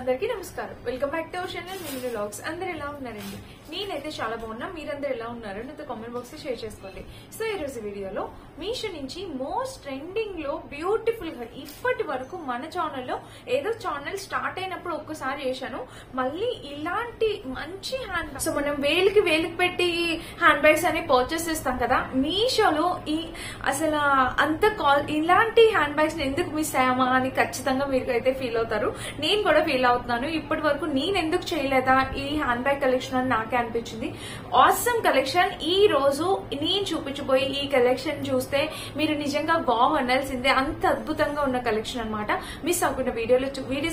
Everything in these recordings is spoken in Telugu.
అందరికీ నమస్కారం. Welcome back to our channel mini vlogs. అందరు ఎలా ఉన్నారండి? నేనైతే చాలా బాగున్నా. మీరందరూ ఎలా ఉన్నారు నాతో కామెంట్ బాక్స్ లో షేర్ చేసుకోండి. సో ఈ రోజు వీడియోలో మీషో నుంచి మోస్ట్ ట్రెండింగ్ లో బ్యూటిఫుల్ గా ఇప్పటి వరకు మన ఛానల్లో ఏదో ఛానల్ స్టార్ట్ అయినప్పుడు ఒక్కసారి చేశాను, మళ్ళీ ఇలాంటి మంచి హ్యాండ్ బ్యాగ్స్. సో మనం వేలుకి పెట్టి హ్యాండ్ బ్యాగ్స్ అని పర్చేస్ చేస్తాం కదా, మీషోలో అసలు అంత ఇలాంటి హ్యాండ్ బ్యాగ్స్ ఎందుకు మిస్ అయ్యామా అని ఖచ్చితంగా మీరు అయితే ఫీల్ అవుతారు. నేను కూడా ఫీల్ అవుతున్నాను. ఇప్పటి వరకు నేను ఎందుకు చేయలేదా ఈ హ్యాండ్ బ్యాగ్ కలెక్షన్ అని నాకే అనిపించింది. Awesome collection. ఈ రోజు నేను చూపించబోయే ఈ కలెక్షన్ చూస్తే మీరు నిజంగా వావ్ అనాల్సిందే, అంత అద్భుతంగా ఉన్న కలెక్షన్ అనమాట. మిస్ అవ్వకుండా వీడియో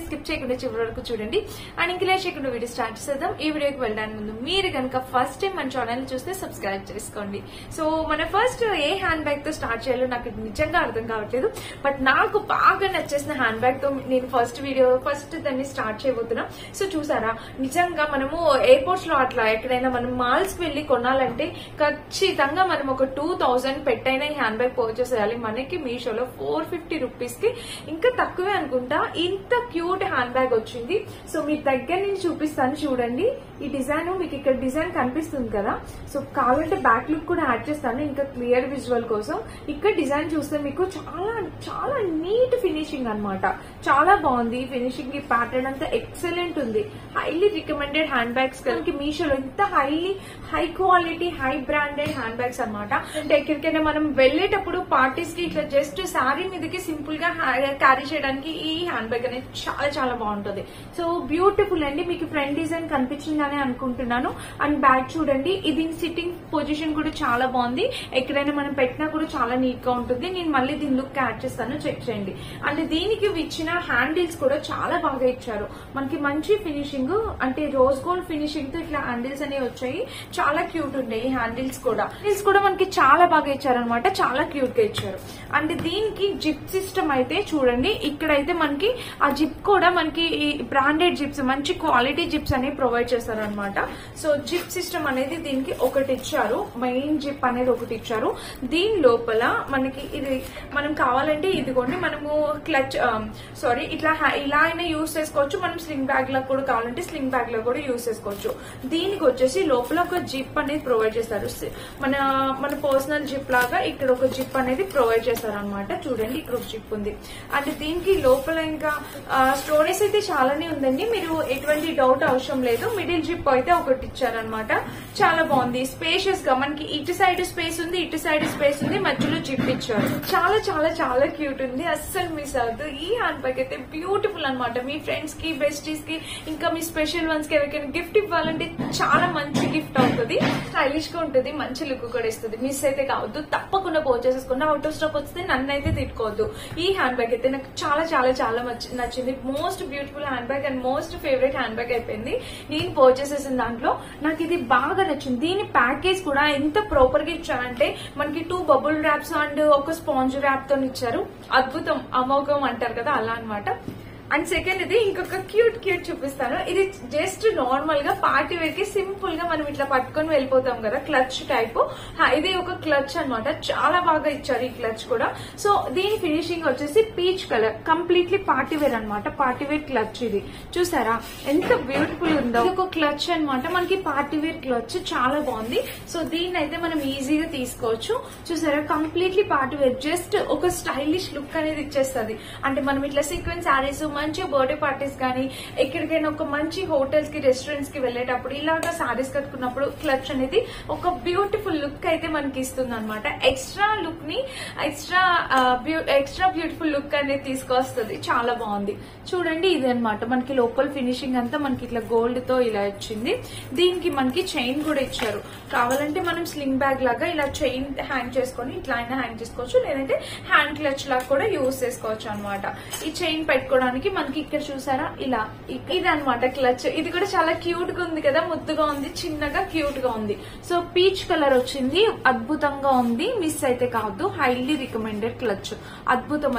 స్కిప్ చేయకుండా చివరి వరకు చూడండి. అండ్ ఇంకా లేట్ చేయకుండా వీడియో స్టార్ట్ చేద్దాం. ఈ వీడియోకి వెళ్ళడానికి ముందు మీరు కనుక ఫస్ట్ టైం మన ఛానల్ చూస్తే సబ్స్క్రైబ్ చేసుకోండి. సో మన ఫస్ట్ ఏ హ్యాండ్ బ్యాగ్ తో స్టార్ట్ చేయాలో నాకు నిజంగా అర్థం కావట్లేదు. బట్ నాకు బాగా నచ్చేసిన హ్యాండ్ బ్యాగ్ తో నేను ఫస్ట్ దాన్ని స్టార్ట్ చేయబోతున్నాం. సో చూసారా, నిజంగా మనము ఎయిర్పోర్ట్స్ లో అట్లా ఎక్కడైనా మనం మాల్స్ కి వెళ్లి కొనాలంటే ఖచ్చితంగా మనం ఒక 2000 పెట్టైన ఈ హ్యాండ్ బ్యాగ్ పర్చేస్ చేయాలి. మనకి మీషోలో 450 రూపీస్ కి ఇంకా తక్కువే అనుకుంటా ఇంత క్యూట్ హ్యాండ్ బ్యాగ్ వచ్చింది. సో మీ దగ్గర నుంచి చూపిస్తాను చూడండి. ఈ డిజైన్ మీకు ఇక్కడ డిజైన్ కనిపిస్తుంది కదా, సో కావాలంటే బ్యాక్ లుక్ కూడా యాడ్ చేస్తాను ఇంకా క్లియర్ విజువల్ కోసం. ఇక్కడ డిజైన్ చూస్తే మీకు చాలా చాలా నీట్ ఫినిషింగ్ అన్నమాట. చాలా బాగుంది ఫినిషింగ్. ఈ ప్యాటర్న్ అంతా ఎక్సలెంట్ ఉంది. హైలీ రికమెండెడ్ హ్యాండ్ బ్యాగ్స్ మనకి మీషోలో ఇంత high quality high branded hand bags అనమాట. అంటే ఎక్కడికైనా మనం వెళ్లేటప్పుడు పార్టీస్ కి ఇట్లా జస్ట్ శారీ మీదకి సింపుల్ గా క్యారీ చేయడానికి ఈ హ్యాండ్ బ్యాగ్ అనేది చాలా చాలా బాగుంటుంది. సో బ్యూటిఫుల్ అండి. మీకు ఫ్రంట్ డిజైన్ కనిపించిందని అనుకుంటున్నాను. అండ్ బ్యాగ్ చూడండి, ఇది సిట్టింగ్ పొజిషన్ కూడా చాలా బాగుంది. ఎక్కడైనా మనం పెట్టినా కూడా చాలా నీట్ గా ఉంటుంది. నేను మళ్ళీ దీని లుక్ యాడ్ చేస్తాను, చెక్ చేయండి. అండ్ దీనికి ఇచ్చిన హ్యాండిల్స్ కూడా చాలా బాగా ఇచ్చారు. మనకి మంచి ఫినిషింగ్, అంటే రోజ్ గోల్డ్ ఫినిషింగ్ తో ఇట్లా హ్యాండిల్స్ అనేవి వచ్చాయి. చాలా క్యూట్ ఉంటాయి ఈ హ్యాండిల్స్ కూడా మనకి చాలా బాగా ఇచ్చారు అనమాట. చాలా క్యూట్ గా ఇచ్చారు. అండ్ దీనికి జిప్ సిస్టమ్ అయితే చూడండి, ఇక్కడైతే మనకి ఆ జిప్ కూడా మనకి బ్రాండెడ్ జిప్స్, మంచి క్వాలిటీ జిప్స్ అనేవి ప్రొవైడ్ చేస్తారు అనమాట. సో జిప్ సిస్టమ్ అనేది దీనికి ఒకటి ఇచ్చారు, మెయిన్ జిప్ అనేది ఒకటి ఇచ్చారు. దీని లోపల మనకి ఇది మనం కావాలంటే ఇదిగోండి, మనము క్లచ్ ఇట్లా ఇలా అయినా యూజ్ చేసుకోవచ్చు. మనం స్లింగ్ బ్యాగ్ లో కూడా కావాలంటే స్లింగ్ బ్యాగ్ లో కూడా యూజ్ చేసుకోవచ్చు. దీనికి వచ్చేసి లోపల ఒక జిప్ అనేది ప్రొవైడ్ చేస్తారు. మన పర్సనల్ జిప్ లాగా ఇక్కడ ఒక జిప్ అనేది ప్రొవైడ్ చేస్తారు అనమాట. చూడండి, ఇక్కడ ఒక జిప్ ఉంది. అండ్ దీనికి లోపల ఇంకా స్టోరేజ్ అయితే చాలానే ఉందండి. మీరు ఎటువంటి డౌట్ అవసరం లేదు. మిడిల్ జిప్ అయితే ఒకటి ఇచ్చారనమాట. చాలా బాగుంది. స్పేషియస్ గా మనకి ఇటు సైడ్ స్పేస్ ఉంది, ఇటు సైడ్ స్పేస్ ఉంది, మధ్యలో జిప్ ఇచ్చారు. చాలా చాలా చాలా క్యూట్ ఉంది. అస్సలు మిస్ అవుతుంది. ఈ హ్యాండ్ బ్యాగ్ అయితే బ్యూటిఫుల్ అనమాట. మీ ఫ్రెండ్స్ కి, బెస్టీస్ కి, ఇంకా మీ స్పెషల్ వన్స్ కి ఎవరికైనా గిఫ్ట్ ఇవ్వాలంటే చాలా మంచి గిఫ్ట్ అవుతుంది. స్టైలిష్ గా ఉంటుంది, మంచి లుక్ కూడా ఇస్తుంది. మిస్ అయితే కావద్దు, తప్పకుండా పర్చేస్ చేసుకున్నా. అవుట్ ఆఫ్ స్టాక్ వస్తే నన్ను అయితే తిట్టుకోవద్దు. ఈ హ్యాండ్ బ్యాగ్ అయితే నాకు చాలా చాలా చాలా నచ్చింది. Most beautiful hand bag and most favourite hand bag అయిపోయింది నేను పర్చేస్ చేసిన దాంట్లో. నాకు ఇది బాగా నచ్చింది. దీని ప్యాకేజ్ కూడా ఎంత ప్రాపర్ గా ఇచ్చారంటే మనకి 2 బబుల్ ర్యాప్స్ అండ్ ఒక స్పాంజ్ ర్యాప్ తో ఇచ్చారు. అద్భుతం, అమోఘం అంటారు కదా, అలా అనమాట. అండ్ సెకండ్ ఇది ఇంకొక క్యూట్ చూపిస్తాను. ఇది జస్ట్ నార్మల్ గా పార్టీ వేర్ కి సింపుల్ గా మనం ఇట్లా పట్టుకొని వెళ్ళిపోతాం కదా, క్లచ్ టైప్. ఇది ఒక క్లచ్ అనమాట. చాలా బాగా ఇచ్చారు ఈ క్లచ్ కూడా. సో దీని ఫినిషింగ్ వచ్చేసి peach colour, completely party wear అనమాట. పార్టీ వేర్ క్లచ్ ఇది చూసారా ఎంత బ్యూటిఫుల్ ఉందో. ఇది ఒక క్లచ్ అనమాట, మనకి పార్టీ వేర్ క్లచ్ చాలా బాగుంది. సో దీన్ని అయితే మనం ఈజీగా తీసుకోవచ్చు. చూసారా, కంప్లీట్లీ పార్టీ వేర్, జస్ట్ ఒక స్టైలిష్ లుక్ అనేది ఇచ్చేస్తుంది. అంటే మనం ఇట్లా సీక్వెన్స్ శారీస్, మంచి బర్త్డే పార్టీస్ కానీ ఎక్కడికైనా ఒక మంచి హోటల్స్ కి, రెస్టారెంట్స్ కి వెళ్లేటప్పుడు ఇలాగా సారీస్ కట్టుకున్నప్పుడు క్లచ్ అనేది ఒక బ్యూటిఫుల్ లుక్ అయితే మనకి ఇస్తుంది అనమాట. ఎక్స్ట్రా లుక్ ని ఎక్స్ట్రా బ్యూటిఫుల్ లుక్ అనేది తీసుకొస్తుంది. చాలా బాగుంది. చూడండి, ఇది అనమాట మనకి లోపల ఫినిషింగ్ అంతా మనకి ఇట్లా గోల్డ్ తో ఇలా వచ్చింది. దీనికి మనకి చైన్ కూడా ఇచ్చారు. కావాలంటే మనం స్లింగ్ బ్యాగ్ లాగా ఇలా చైన్ హ్యాంగ్ చేసుకొని ఇట్లా అయినా హ్యాంగ్ చేసుకోవచ్చు, లేదంటే హ్యాండ్ క్లచ్ లాగా కూడా యూజ్ చేసుకోవచ్చు అనమాట. ఈ చైన్ పెట్టుకోవడానికి మనకి ఇక్కడ చూసారా ఇలా ఇది అనమాట క్లచ్. ఇది కూడా చాలా క్యూట్ గా ఉంది కదా, ముద్దుగా ఉంది, చిన్నగా క్యూట్ గా ఉంది. సో పీచ్ కలర్ వచ్చింది, అద్భుతంగా ఉంది. మిస్ అయితే కాదు, హైలీ రికమెండెడ్ క్లచ్. అద్భుతం,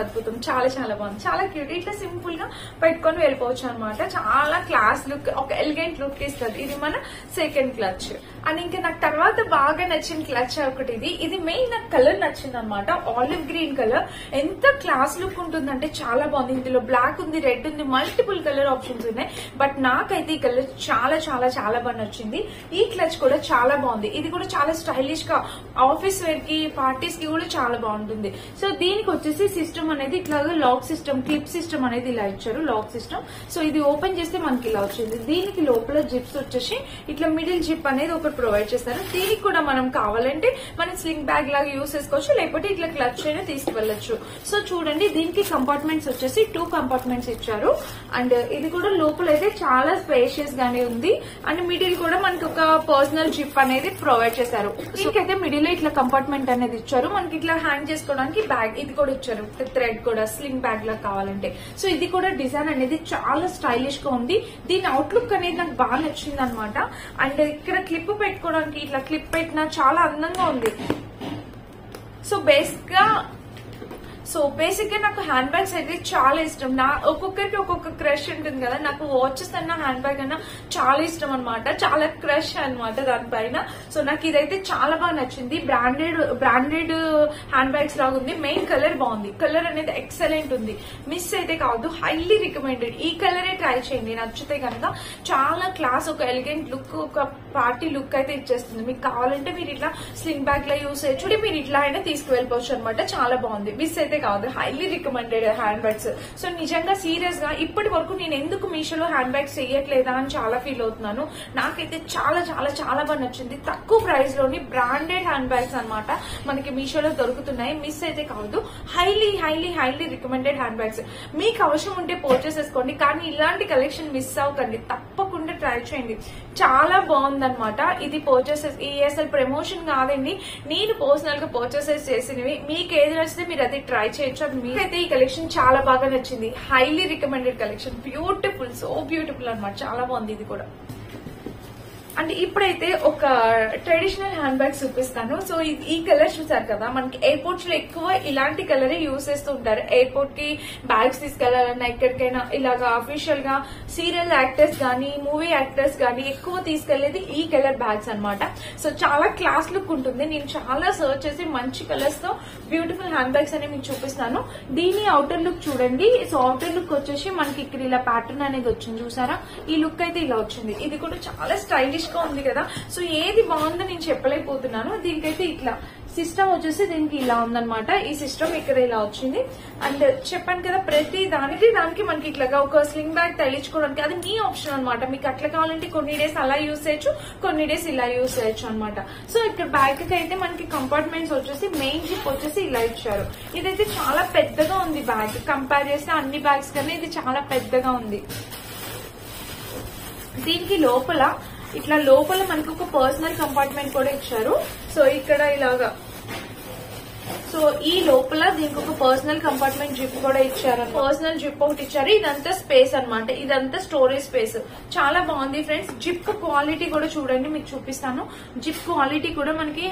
చాలా చాలా బాగుంది, చాలా క్యూట్. ఇట్లా సింపుల్ గా పెట్టుకొని వెళ్ళిపోవచ్చు అనమాట. చాలా క్లాస్ లుక్, ఒక ఎలిగెంట్ లుక్ ఇస్తుంది. ఇది మన సెకండ్ క్లచ్. అండ్ ఇంకా నాకు తర్వాత బాగా నచ్చిన క్లచ్ ఒకటి ఇది మెయిన్ నాకు కలర్ నచ్చింది అనమాట. ఆలివ్ గ్రీన్ కలర్ ఎంత క్లాస్ లుక్ ఉంటుందంటే చాలా బాగుంది. ఇందులో బ్లాక్ ఉంది, ఉంది, రెడ్ ఉంది, మల్టిపుల్ కలర్ ఆప్షన్స్ ఉన్నాయి. బట్ నాకైతే ఈ కలర్ చాలా చాలా చాలా బాగా నచ్చింది. ఈ క్లచ్ కూడా చాలా బాగుంది. ఇది కూడా చాలా స్టైలిష్ గా ఆఫీస్ వేర్ కి, పార్టీస్ కి కూడా చాలా బాగుంటుంది. సో దీనికి వచ్చేసి సిస్టమ్ అనేది ఇట్లాగా లాక్ సిస్టమ్, క్లిప్ సిస్టమ్ అనేది ఇలా ఇచ్చారు, లాక్ సిస్టమ్. సో ఇది ఓపెన్ చేస్తే మనకి ఇలా వచ్చింది. దీనికి లోపల జిప్స్ వచ్చేసి ఇట్లా మిడిల్ జిప్ అనేది ఒకటి ప్రొవైడ్ చేస్తారు. దీనికి కూడా మనం కావాలంటే మనం స్లింగ్ బ్యాగ్ లాగా యూస్ చేసుకోవచ్చు, లేకపోతే ఇట్లా క్లచ్ అయినా తీసుకువెళ్ళచ్చు. సో చూడండి, దీనికి కంపార్ట్మెంట్స్ వచ్చేసి 2 కంపార్ట్మెంట్స్ ఇచ్చారు. అండ్ ఇది కూడా లోపల అయితే చాలా స్పేషియస్ గానే ఉంది. అండ్ మిడిల్ కూడా మనకి ఒక పర్సనల్ జిప్ అనేది ప్రొవైడ్ చేశారు. దీనికైతే మిడిల్ లో ఇట్లా కంపార్ట్మెంట్ అనేది ఇచ్చారు. మనకి ఇట్లా హ్యాంగ్ చేసుకోవడానికి బ్యాగ్ ఇది కూడా ఇచ్చారు, థ్రెడ్ కూడా స్లింగ్ బ్యాగ్ లాగా కావాలంటే. సో ఇది కూడా డిజైన్ అనేది చాలా స్టైలిష్ గా ఉంది. దీని అవుట్లుక్ అనేది నాకు బాగా నచ్చింది అనమాట. అండ్ ఇక్కడ క్లిప్ పెట్టుకోవడానికి ఇట్లా క్లిప్ పెట్టినా చాలా అందంగా ఉంది. సో బేసిక్ గా నాకు హ్యాండ్ బ్యాగ్స్ అయితే చాలా ఇష్టం. ఒక్కొక్కరికి ఒక్కొక్క క్రష్ ఉంటుంది కదా. నాకు వాచెస్ అన్న హ్యాండ్ బ్యాగ్ అన్న చాలా ఇష్టం అనమాట, చాలా క్రష్ అనమాట దానిపైన. సో నాకు ఇదైతే చాలా బాగా నచ్చింది. బ్రాండెడ్ హ్యాండ్ బ్యాగ్స్ లాగా ఉంది. మెయిన్ కలర్ బాగుంది, కలర్ అనేది ఎక్సలెంట్ ఉంది, మిస్ అయితే కావద్దు, హైలీ రికమెండెడ్. ఈ కలరే ట్రై చేయండి, నచ్చితే కనుక. చాలా క్లాస్, ఒక ఎలిగెంట్ లుక్, ఒక పార్టీ లుక్ అయితే ఇచ్చేస్తుంది. మీకు కావాలంటే మీరు ఇట్లా స్లింగ్ బ్యాగ్ లా యూస్ చేయొచ్చు, మీరు ఇట్లా అయినా తీసుకువెళ్ళిపోవచ్చు అనమాట. చాలా బాగుంది, మిస్ అయితే కాదు, highly recommended hand bags. So నిజంగా సీరియస్ గా ఇప్పటి వరకు నేను ఎందుకు మీషోలో హ్యాండ్ బ్యాగ్స్ చేయట్లేదా అని చాలా ఫీల్ అవుతున్నాను. నాకైతే చాలా చాలా చాలా బాగా నచ్చింది. తక్కువ ప్రైస్ లోని బ్రాండెడ్ హ్యాండ్ బ్యాగ్స్ అనమాట మనకి మీషోలో దొరుకుతున్నాయి, మిస్ అయితే కాదు. Highly highly highly recommended hand bags. మీకు అవసరం ఉంటే పర్చేస్ చేసుకోండి, కానీ ఇలాంటి కలెక్షన్ మిస్ అవ్వకండి, తప్పకుండా ట్రై చేయండి. చాలా బాగుందనమాట. ఇది పర్చేసెస్, ఈ అసలు ప్రమోషన్ కాదండి, నేను పర్సనల్ గా పర్చేసెస్ చేసినవి. మీకు ఏది నచ్చితే మీరు అది ట్రై చేయొచ్చు. మీకైతే ఈ కలెక్షన్ చాలా బాగా నచ్చింది, highly recommended collection. Beautiful, so beautiful అనమాట, చాలా బాగుంది ఇది కూడా. అంటే ఇప్పుడైతే ఒక ట్రెడిషనల్ హ్యాండ్ బ్యాగ్ చూపిస్తాను. సో ఈ కలర్ చూసారు కదా, మనకి ఎయిర్పోర్ట్స్ లో ఎక్కువ ఇలాంటి కలరే యూజ్ చేస్తూ ఉంటారు. ఎయిర్పోర్ట్ కి బ్యాగ్స్ తీసుకెళ్లాలన్నా, ఎక్కడికైనా ఇలాగా అఫీషియల్ గా సీరియల్ యాక్టర్స్ గానీ, మూవీ యాక్టర్స్ గానీ ఎక్కువ తీసుకెళ్లేది ఈ కలర్ బ్యాగ్స్ అనమాట. సో చాలా క్లాస్ లుక్ ఉంటుంది. నేను చాలా సర్చ్ చేసి మంచి కలర్స్ తో బ్యూటిఫుల్ హ్యాండ్ బ్యాగ్స్ అని మీకు చూపిస్తాను. దీని అవుటర్ లుక్ చూడండి. సో అవుటర్ లుక్ వచ్చేసి మనకి ఇక్కడ ఇలా ప్యాటర్న్ అనేది వచ్చింది, చూసారా? ఈ లుక్ అయితే ఇలా వచ్చింది. ఇది కూడా చాలా స్టైలిష్ గా ఉంది కదా. సో ఏది బాగుందో నేను చెప్పలేకపోతున్నాను. దీనికైతే ఇట్లా సిస్టమ్ వచ్చేసి దీనికి ఇలా ఉందన్నమాట. ఈ సిస్టమ్ ఇక్కడ ఇలా వచ్చింది. అండ్ చెప్పాను కదా, ప్రతి దానికి మనకి ఇట్లాగా ఒక స్లింగ్ బ్యాగ్ తగిలించుకోవడానికి అది మీ ఆప్షన్ అనమాట. మీకు అట్లా కావాలంటే కొన్ని డేస్ అలా యూస్ చేయొచ్చు, కొన్ని డేస్ ఇలా యూస్ చేయొచ్చు అనమాట. సో ఇక్కడ బ్యాగ్ కి అయితే మనకి కంపార్ట్మెంట్స్ వచ్చేసి మెయిన్ జిప్ వచ్చేసి ఇలా ఇచ్చారు. ఇదైతే చాలా పెద్దగా ఉంది బ్యాగ్, కంపేర్ చేస్తే అన్ని బ్యాగ్స్ కన్నా ఇది చాలా పెద్దగా ఉంది. దీనికి లోపల మనకి ఒక పర్సనల్ కంపార్ట్మెంట్ కూడా ఇచ్చారు. సో ఇక్కడ ఇలాగా, సో ఈ లోపల దీనికి ఒక పర్సనల్ కంపార్ట్మెంట్ జిప్ కూడా ఇచ్చారు. పర్సనల్ జిప్ ఒకటి ఇచ్చారు. ఇదంతా స్పేస్ అనమాట, ఇదంతా స్టోరేజ్ స్పేస్. చాలా బాగుంది ఫ్రెండ్స్. జిప్ క్వాలిటీ కూడా చూడండి, మీకు చూపిస్తాను. జిప్ క్వాలిటీ కూడా మనకి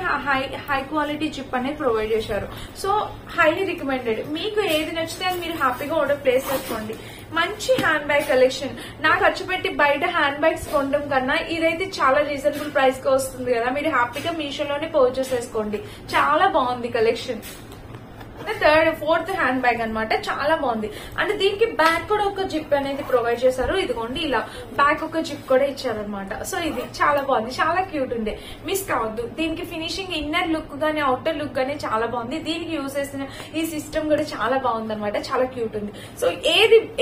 హై క్వాలిటీ జిప్ అనేది ప్రొవైడ్ చేశారు. So highly recommended. మీకు ఏది నచ్చితే అది మీరు హ్యాపీగా ఆర్డర్ ప్లేస్ చేసుకోండి. మంచి హ్యాండ్ బ్యాగ్ కలెక్షన్. నాకు ఖర్చు పెట్టి బయట హ్యాండ్ బ్యాగ్స్ కొనడం కన్నా ఇదైతే చాలా రీజనబుల్ ప్రైస్ కి వస్తుంది కదా. మీరు హ్యాపీగా మీషోలోనే పర్చేస్ చేసుకోండి. చాలా బాగుంది కలెక్షన్. ఫోర్త్ హ్యాండ్ బ్యాగ్ అనమాట, చాలా బాగుంది. అంటే దీనికి బ్యాక్ కూడా ఒక జిప్ అనేది ప్రొవైడ్ చేశారు. ఇదిగోండి ఇలా బ్యాక్ ఒక జిప్ కూడా ఇచ్చారనమాట. సో ఇది చాలా బాగుంది, చాలా క్యూట్ ఉంది, మిస్ కావద్దు. దీనికి ఫినిషింగ్ ఇన్నర్ లుక్ గానీ అవుటర్ లుక్ గానీ చాలా బాగుంది. దీనికి యూజ్ చేసిన ఈ సిస్టమ్ కూడా చాలా బాగుంది అనమాట, చాలా క్యూట్ ఉంది. సో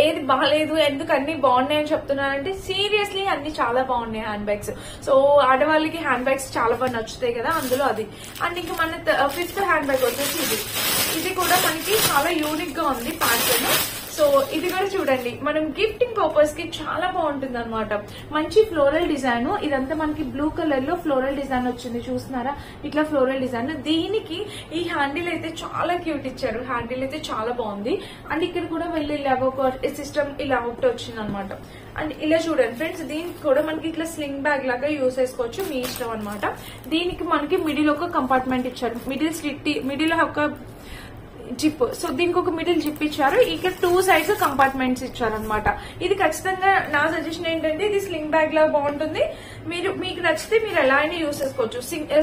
ఏది బాగాలేదు, ఎందుకు అన్ని బాగున్నాయని చెప్తున్నానంటే సీరియస్లీ అన్ని చాలా బాగున్నాయి హ్యాండ్ బ్యాగ్స్. సో ఆడవాళ్ళకి హ్యాండ్ బ్యాగ్స్ చాలా బాగా నచ్చుతాయి కదా, అందులో అది. అండ్ ఇంకా మన 5th హ్యాండ్ బ్యాగ్ వచ్చేసి ఇది కూడా మనకి చాలా యూనిక్ గా ఉంది ప్యాటర్న్. సో ఇది కూడా చూడండి, మనం గిఫ్టింగ్ పర్పస్ కి చాలా బాగుంటుంది అనమాట. మంచి ఫ్లోరల్ డిజైన్. ఇదంతా మనకి బ్లూ కలర్ లో ఫ్లోరల్ డిజైన్ వచ్చింది, చూస్తున్నారా? ఇట్లా ఫ్లోరల్ డిజైన్. దీనికి ఈ హ్యాండిల్ అయితే చాలా క్యూట్ ఇచ్చారు. హ్యాండిల్ అయితే చాలా బాగుంది. అండ్ ఇక్కడ కూడా వెళ్ళి ఇలాగ ఒక సిస్టమ్ ఇలా అవుట్ వచ్చింది అనమాట. అండ్ ఇలా చూడండి ఫ్రెండ్స్, దీనికి కూడా మనకి ఇట్లా స్లింగ్ బ్యాగ్ లాగా యూస్ చేసుకోవచ్చు, మీ ఇష్టం అనమాట. దీనికి మనకి మిడిల్ ఒక కంపార్ట్మెంట్ ఇచ్చారు. మిడిల్ ఒక జిప్. సో దీనికి ఒక మిడిల్ జిప్ ఇచ్చారు, ఇక్కడ 2 సైడ్స్ కంపార్ట్మెంట్స్ ఇచ్చారనమాట. ఇది ఖచ్చితంగా నా సజెషన్ ఏంటంటే ఇది స్లింగ్ బ్యాగ్ లాగా బాగుంటుంది. మీకు నచ్చితే మీరు ఎలా అయినా యూస్ చేసుకోవచ్చు.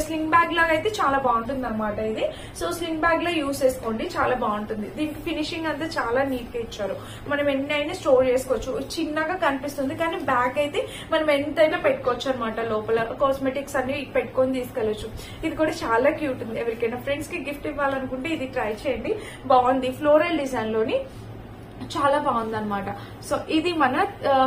స్లింగ్ బ్యాగ్ లాగా అయితే చాలా బాగుంటుంది అనమాట ఇది. సో స్లింగ్ బ్యాగ్ లో యూస్ చేసుకోండి, చాలా బాగుంటుంది. దీనికి ఫినిషింగ్ అంతా చాలా నీట్ గా ఇచ్చారు. మనం ఎన్ని అయినా స్టోర్ చేసుకోవచ్చు. చిన్నగా కనిపిస్తుంది కానీ బ్యాగ్ అయితే మనం ఎంతైనా పెట్టుకోవచ్చు అనమాట. లోపల కాస్మెటిక్స్ అన్ని పెట్టుకొని తీసుకెళ్లొచ్చు. ఇది కూడా చాలా క్యూట్ ఉంది. ఎవరికైనా ఫ్రెండ్స్ కి గిఫ్ట్ ఇవ్వాలనుకుంటే ఇది ట్రై చేయండి, బాగుంది. ఫ్లోరల్ డిజైన్ లోని చాలా బాగుంది అనమాట. సో ఇది మన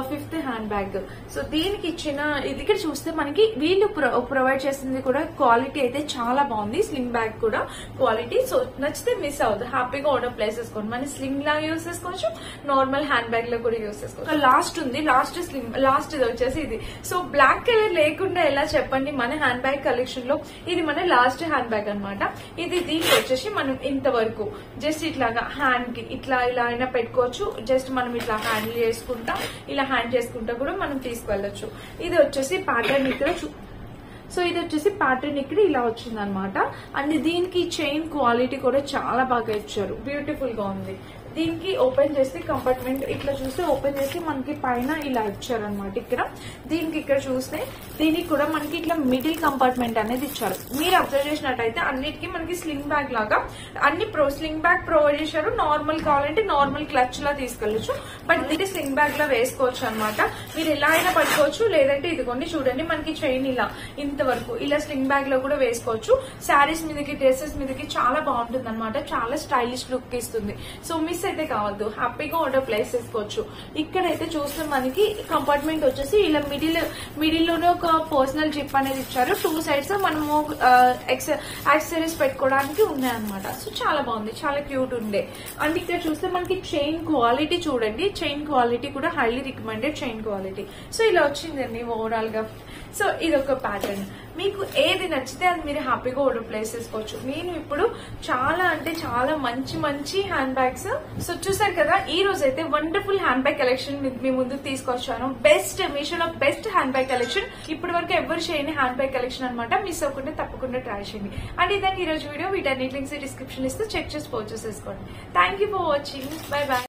5th హ్యాండ్ బ్యాగ్. సో దీనికి ఇచ్చిన ఇది ఇక్కడ చూస్తే మనకి వీళ్ళు ప్రొవైడ్ చేసింది కూడా క్వాలిటీ అయితే చాలా బాగుంది. స్లింగ్ బ్యాగ్ కూడా క్వాలిటీ. సో నచ్చితే మిస్ అవ్వదు, హ్యాపీగా ఆర్డర్ ప్లేస్ చేసుకోండి. మన స్లింగ్ లాగా యూస్ చేసుకోవచ్చు, నార్మల్ హ్యాండ్ బ్యాగ్ లో కూడా యూస్ చేసుకోవచ్చు. లాస్ట్ ఉంది, లాస్ట్ ఇది వచ్చేసి ఇది. సో బ్లాక్ కలర్ లేకుండా ఎలా చెప్పండి మన హ్యాండ్ బ్యాగ్ కలెక్షన్ లో. ఇది మన లాస్ట్ హ్యాండ్ బ్యాగ్ అనమాట. ఇది దీనికి వచ్చేసి మనం ఇంతవరకు జస్ట్ ఇట్లాగా హ్యాండ్ కి ఇట్లా ఇలా అయినా పెట్టుకోవచ్చు. జస్ట్ మనం ఇట్లా హ్యాండిల్ చేసుకుంటా, ఇలా హ్యాండ్ చేసుకుంటా కూడా మనం తీసుకెళ్లొచ్చు. ఇది వచ్చేసి ప్యాటర్న్ ఇక్కడ సో ఇది వచ్చేసి ప్యాటర్న్ ఇక్కడ ఇలా వచ్చింది అనమాట. అండ్ దీనికి చైన్ క్వాలిటీ కూడా చాలా బాగా ఇచ్చారు, బ్యూటిఫుల్ గా ఉంది. దీనికి ఓపెన్ చేసి కంపార్ట్మెంట్ ఇట్లా చూస్తే ఓపెన్ చేసి మనకి పైన ఇలా ఇచ్చారు అనమాట. దీనికి ఇక్కడ చూస్తే దీనికి కూడా మనకి ఇట్లా మిడిల్ కంపార్ట్మెంట్ అనేది ఇచ్చారు. మీరు అబ్జర్వ్ చేసినట్టయితే అన్నిటికీ మనకి స్లింగ్ బ్యాగ్ లాగా అన్ని స్లింగ్ బ్యాగ్ ప్రొవైడ్ చేశారు. నార్మల్ కావాలంటే నార్మల్ క్లచ్ లా తీసుకెళ్లొచ్చు, బట్ ఇది స్లింగ్ బ్యాగ్ లా వేసుకోవచ్చు అనమాట. మీరు ఎలా అయినా పట్టుకోవచ్చు, లేదంటే ఇదిగోండి చూడండి మనకి చైన్ ఇలా ఇంతవరకు ఇలా స్లింగ్ బ్యాగ్ లో కూడా వేసుకోవచ్చు. శారీస్ మీదకి డ్రెస్సెస్ మీదకి చాలా బాగుంటుంది అనమాట, చాలా స్టైలిష్ లుక్ ఇస్తుంది. సో మిస్ అయితే కావద్దు, హ్యాపీగా ఆర్డర్ ప్లేస్ చేసుకోవచ్చు. ఇక్కడైతే చూస్తే మనకి కంపార్ట్మెంట్ వచ్చేసి ఇలా మిడిల్ లోనే ఒక పర్సనల్ జిప్ అనేది ఇచ్చారు. 2 సైడ్స్ మనము యాక్సెసరీస్ పెట్టుకోవడానికి ఉన్నాయన్నమాట. సో చాలా బాగుంది, చాలా క్యూట్ ఉండే. అండ్ ఇక్కడ చూస్తే మనకి చైన్ క్వాలిటీ చూడండి, చైన్ క్వాలిటీ కూడా highly recommended chain quality. So ఇలా వచ్చిందండి ఓవరాల్ గా. సో ఇది ఒక ప్యాటర్న్. మీకు ఏది నచ్చితే అది మీరు హ్యాపీగా ఆర్డర్ ప్లేస్ చేసుకోవచ్చు. నేను ఇప్పుడు చాలా అంటే చాలా మంచి మంచి హ్యాండ్ బ్యాగ్స్ సో చూసారు కదా. ఈ రోజు అయితే వండర్ఫుల్ హ్యాండ్ బ్యాగ్ కలెక్షన్ మీ ముందుకు తీసుకొచ్చాను. మీషోలో బెస్ట్ హ్యాండ్ బ్యాగ్ కలెక్షన్, ఇప్పటి వరకు ఎవరు చేయని హ్యాండ్ బ్యాగ్ కలెక్షన్ అనమాట. మిస్ అవ్వకుండా తప్పకుండా ట్రై చేయండి. అండ్ ఇదండి ఈ రోజు వీడియో. వీటన్నిటి లింక్స్ డిస్క్రిప్షన్ ఇస్తే చెక్ చేసి పర్చేస్ చేసుకోండి. Thank you for watching. By by.